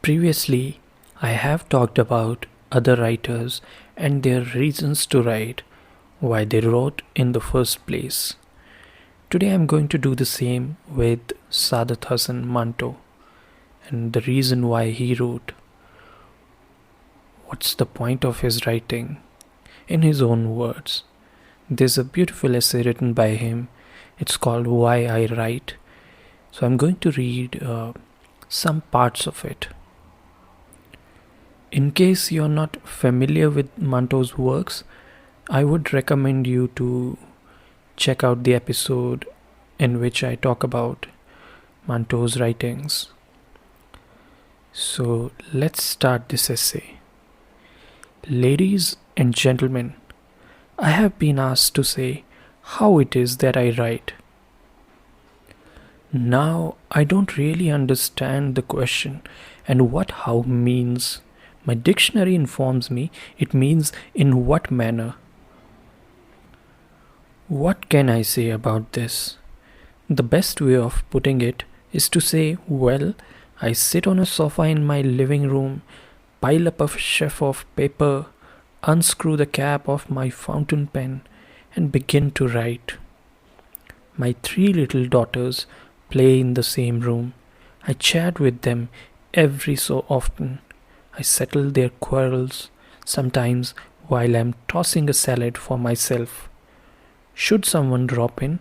Previously, I have talked about other writers and their reasons to write, why they wrote in the first place. Today, I'm going to do the same with Saadat Hasan Manto and the reason why he wrote. What's the point of his writing? In his own words, there's a beautiful essay written by him. It's called Why I Write. So, I'm going to read some parts of it. In case you're not familiar with Manto's works, I would recommend you to check out the episode in which I talk about Manto's writings. So let's start this essay. Ladies and gentlemen, I have been asked to say how it is that I write. Now I don't really understand the question and what how means. My dictionary informs me it means in what manner. What can I say about this? The best way of putting it is to say, well, I sit on a sofa in my living room, pile up a sheaf of paper, unscrew the cap of my fountain pen, and begin to write. My 3 little daughters play in the same room. I chat with them every so often. I settle their quarrels, sometimes while I'm tossing a salad for myself. Should someone drop in,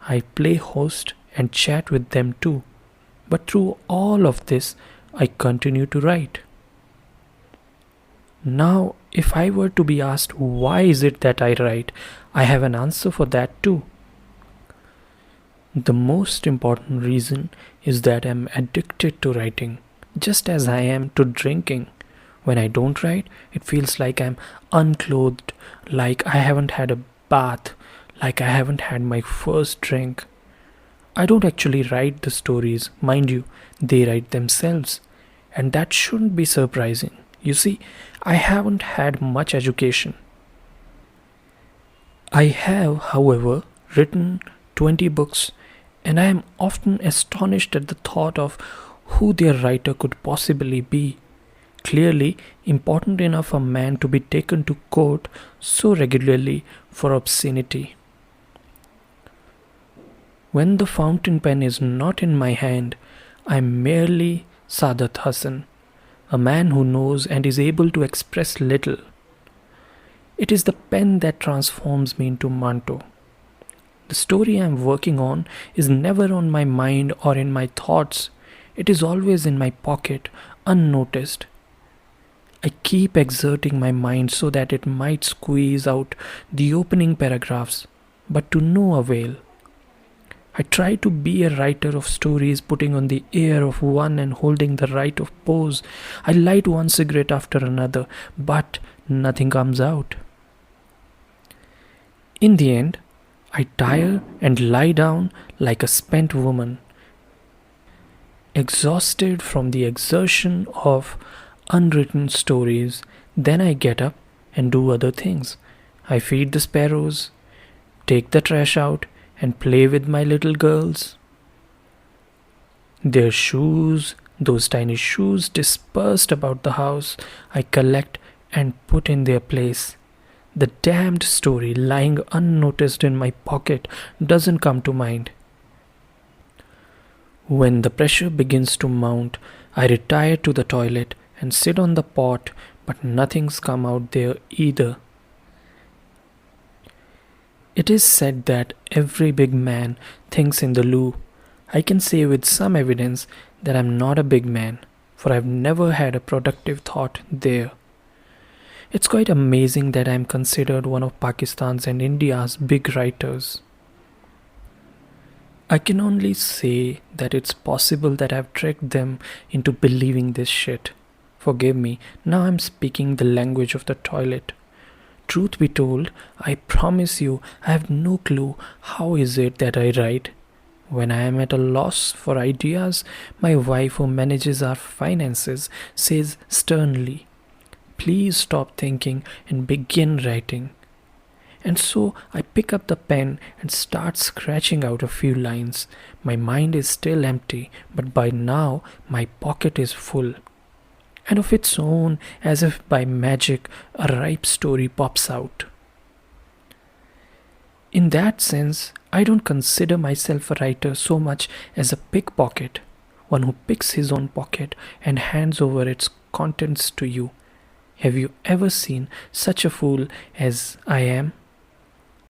I play host and chat with them too. But through all of this, I continue to write. Now, if I were to be asked why is it that I write, I have an answer for that too. The most important reason is that I'm addicted to writing, just as I am to drinking. When I don't write, it feels like I'm unclothed, like I haven't had a bath, like I haven't had my first drink. I don't actually write the stories, mind you, they write themselves. And that shouldn't be surprising. You see, I haven't had much education. I have, however, written 20 books, and I am often astonished at the thought of who their writer could possibly be. Clearly important enough a man to be taken to court so regularly for obscenity. When the fountain pen is not in my hand, I am merely Saadat Hasan, a man who knows and is able to express little. It is the pen that transforms me into Manto. The story I am working on is never on my mind or in my thoughts. It is always in my pocket, unnoticed. I keep exerting my mind so that it might squeeze out the opening paragraphs, but to no avail. I try to be a writer of stories, putting on the air of one and holding the right of pose. I light one cigarette after another, but nothing comes out. In the end, I tire and lie down like a spent woman, exhausted from the exertion of unwritten stories. Then I get up and do other things. I feed the sparrows, take the trash out, and play with my little girls. Their shoes, those tiny shoes dispersed about the house, I collect and put in their place. The damned story lying unnoticed in my pocket doesn't come to mind. When the pressure begins to mount, I retire to the toilet and sit on the pot, but nothing's come out there either. It is said that every big man thinks in the loo. I can say with some evidence that I'm not a big man, for I've never had a productive thought there. It's quite amazing that I'm considered one of Pakistan's and India's big writers. I can only say that it's possible that I've tricked them into believing this shit. Forgive me, now I'm speaking the language of the toilet. Truth be told, I promise you, I have no clue how is it that I write. When I am at a loss for ideas, my wife who manages our finances says sternly, "Please stop thinking and begin writing." And so I pick up the pen and start scratching out a few lines. My mind is still empty, but by now my pocket is full. and of its own, as if by magic, a ripe story pops out. In that sense, I don't consider myself a writer so much as a pickpocket, one who picks his own pocket and hands over its contents to you. Have you ever seen such a fool as I am?